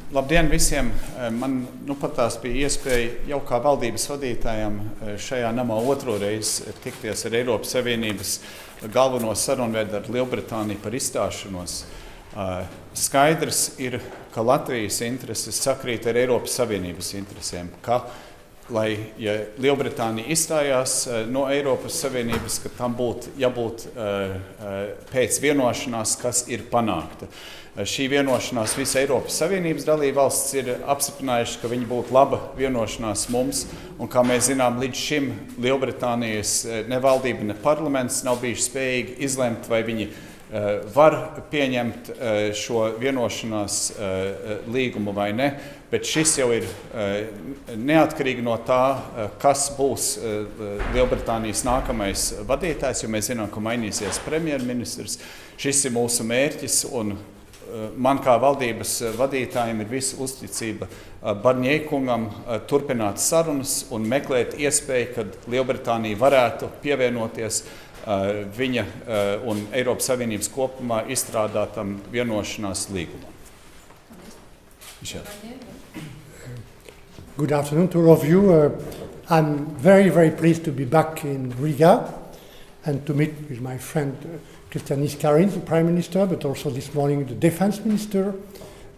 Labdien visiem! Man pat tās bija iespēja jau kā valdības vadītājam šajā namā otro reizi tikties ar Eiropas Savienības galveno sarunvedi ar Lielbritāniju par izstāšanos. Skaidrs ir, ka Latvijas intereses sakrīt ar Eiropas Savienības interesēm, ka, lai ja Lielbritānija izstājās no Eiropas Savienības, ka tam būtu jābūt pēc vienošanās, kas ir panākta. Šī vienošanās visa Eiropas Savienības dalībvalstis ir apstiprinājuši, ka viņi būtu laba vienošanās mums, un kā mēs zinām, līdz šim Lielbritānijas ne valdība, ne parlaments nav bijuši spējīgi izlemt, vai viņi var pieņemt šo vienošanās līgumu vai ne, bet šis jau ir neatkarīgi no tā, kas būs Lielbritānijas nākamais vadītājs, jo mēs zinām, ka mainīsies premjerministrs. Šis ir mūsu mērķis, un man kā valdības vadītājiem ir visa uzticība Barnjē kungam turpināt sarunas un meklēt iespēju, kad Lielbritānija varētu pievienoties viņa un Eiropas Savienības kopumā izstrādātam vienošanās līgumam. Good afternoon to all of you. I'm very, very pleased to be back in Riga and to meet with my friend Krišjānis Kariņš, the Prime Minister, but also this morning the Defense Minister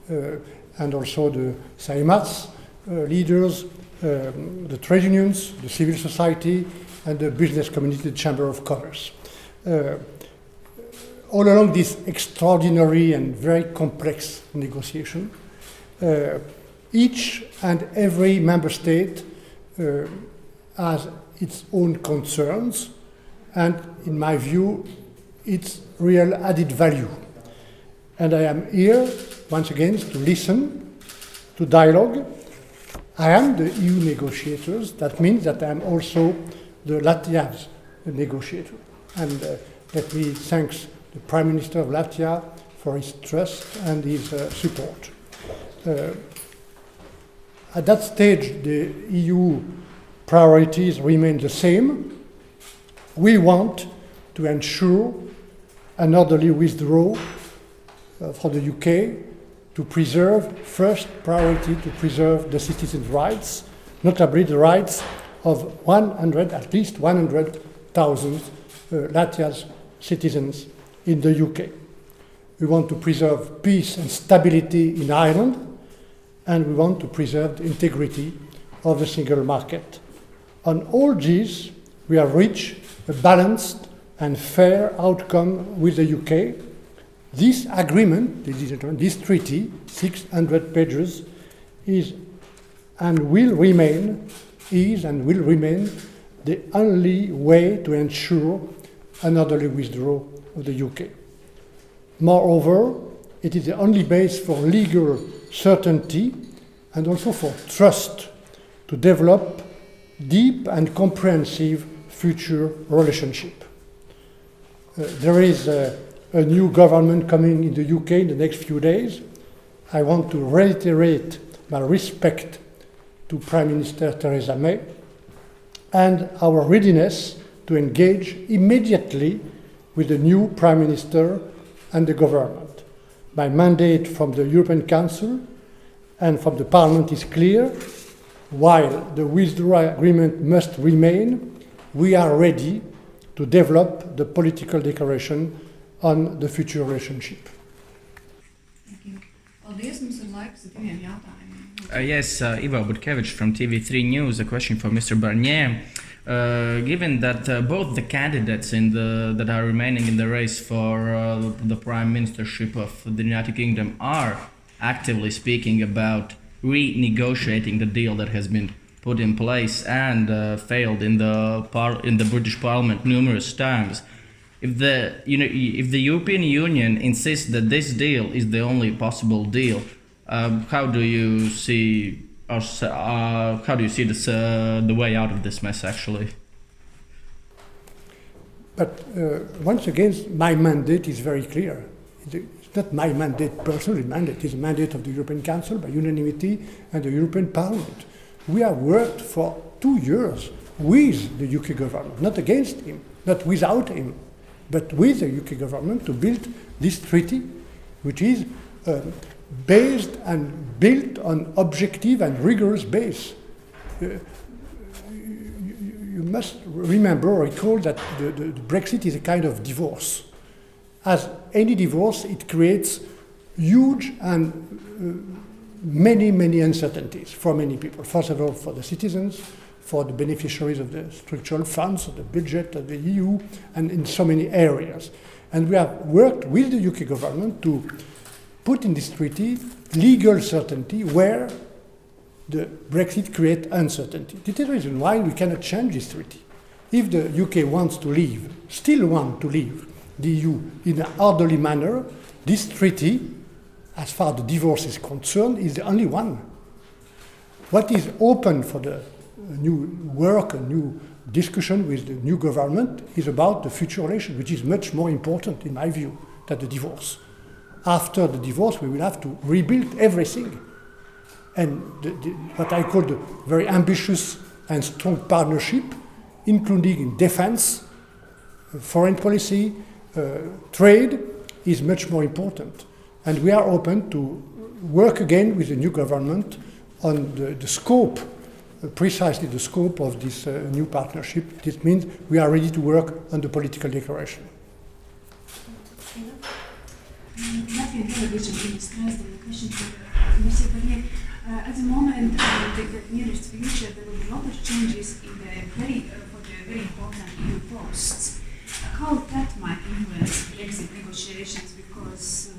and also the Saimats leaders, the trade unions, the civil society and the business community, the Chamber of Commerce. All along this extraordinary and very complex negotiation, each and every member state has its own concerns and, in my view, its real added value. And I am here, once again, to listen, to dialogue. I am the EU negotiators. That means that I am also the Latvia's negotiator. And let me thank the Prime Minister of Latvia for his trust and his support. At that stage, the EU priorities remain the same. We want to ensure an orderly withdrawal from the UK, to preserve, first priority, to preserve the citizens' rights, notably the rights of at least 100,000 Latvia's citizens in the UK. We want to preserve peace and stability in Ireland, and we want to preserve the integrity of the single market. On all these, we have reached a balanced and fair outcome with the UK. This agreement, this treaty, 600 pages, is and will remain the only way to ensure an orderly withdrawal of the UK. Moreover, it is the only base for legal certainty and also for trust to develop deep and comprehensive future relationship. There is a new government coming in the UK in the next few days. I want to reiterate my respect to Prime Minister Theresa May and our readiness to engage immediately with the new Prime Minister and the government. My mandate from the European Council and from the Parliament is clear. While the withdrawal agreement must remain, we are ready to develop the political declaration on the future relationship. Thank you. Paldies, mums ir laiks diviem jautājumiem. Yes, Ivo Butkevich from TV3 News, a question for Mr. Barnier. Given that both the candidates that are remaining in the race for the Prime Ministership of the United Kingdom are actively speaking about renegotiating the deal that has been put in place and failed in the British Parliament numerous times. If the European Union insists that this deal is the only possible deal, how do you see this, the way out of this mess, actually? But once again, my mandate is very clear. It's not my mandate, personal mandate. It's a mandate of the European Council by unanimity and the European Parliament. We have worked for 2 years with the UK government, not against him, not without him, but with the UK government to build this treaty, which is based and built on objective and rigorous base. You must recall that the Brexit is a kind of divorce. As any divorce, it creates huge and many uncertainties for many people. First of all, for the citizens, for the beneficiaries of the structural funds, of the budget of the EU, and in so many areas. And we have worked with the UK government to put in this treaty legal certainty where the Brexit creates uncertainty. This is the reason why we cannot change this treaty. If the UK wants to leave, still want to leave the EU in an orderly manner, this treaty, as far as the divorce is concerned, is the only one. What is open for the new work, a new discussion with the new government is about the future relation, which is much more important, in my view, than the divorce. After the divorce, we will have to rebuild everything. And what I call the very ambitious and strong partnership, including in defense, foreign policy, trade, is much more important. And we are open to work again with the new government on the scope, precisely the scope of this new partnership. This means we are ready to work on the political declaration. Latvian television is asked the question to Michel Barnier. At the moment, the nearest future, there will be a lot of changes in the for the very important EU posts. How that might influence Brexit negotiations, because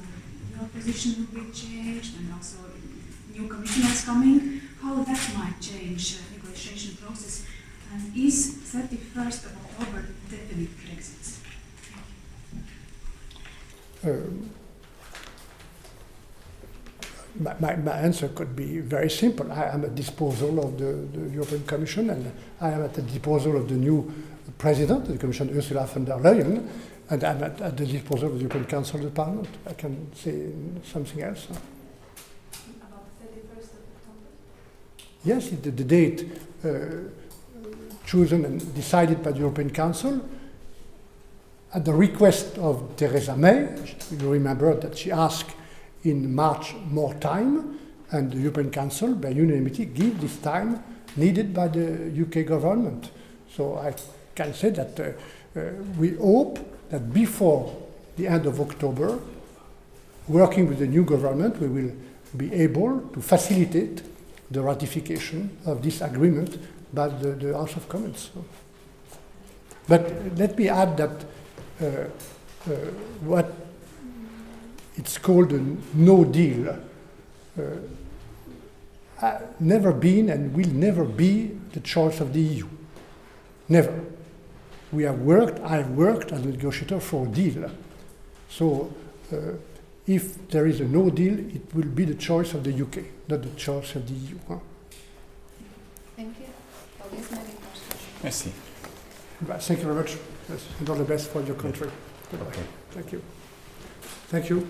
your position will be changed, and also new commissioners coming. How that might change negotiation process, and is 31st of October definite Brexit? My answer could be very simple. I am at the disposal of the European Commission, and I am at the disposal of the new President of the Commission, Ursula von der Leyen, and I'm at the disposal of the European Council of the Parliament. I can say something else. About 31st of October? Yes, the date chosen and decided by the European Council at the request of Theresa May. You remember that she asked in March more time, and the European Council, by unanimity, gave this time needed by the UK government. So I can say that we hope that before the end of October, working with the new government, we will be able to facilitate the ratification of this agreement by the House of Commons. But let me add that what it's called a no deal, never been and will never be the choice of the EU. Never. I have worked as a negotiator for a deal. So if there is a no deal, it will be the choice of the UK, not the choice of the EU. Thank you. Merci. Thank you very much. Yes, and all the best for your country. Okay. Thank you. Thank you.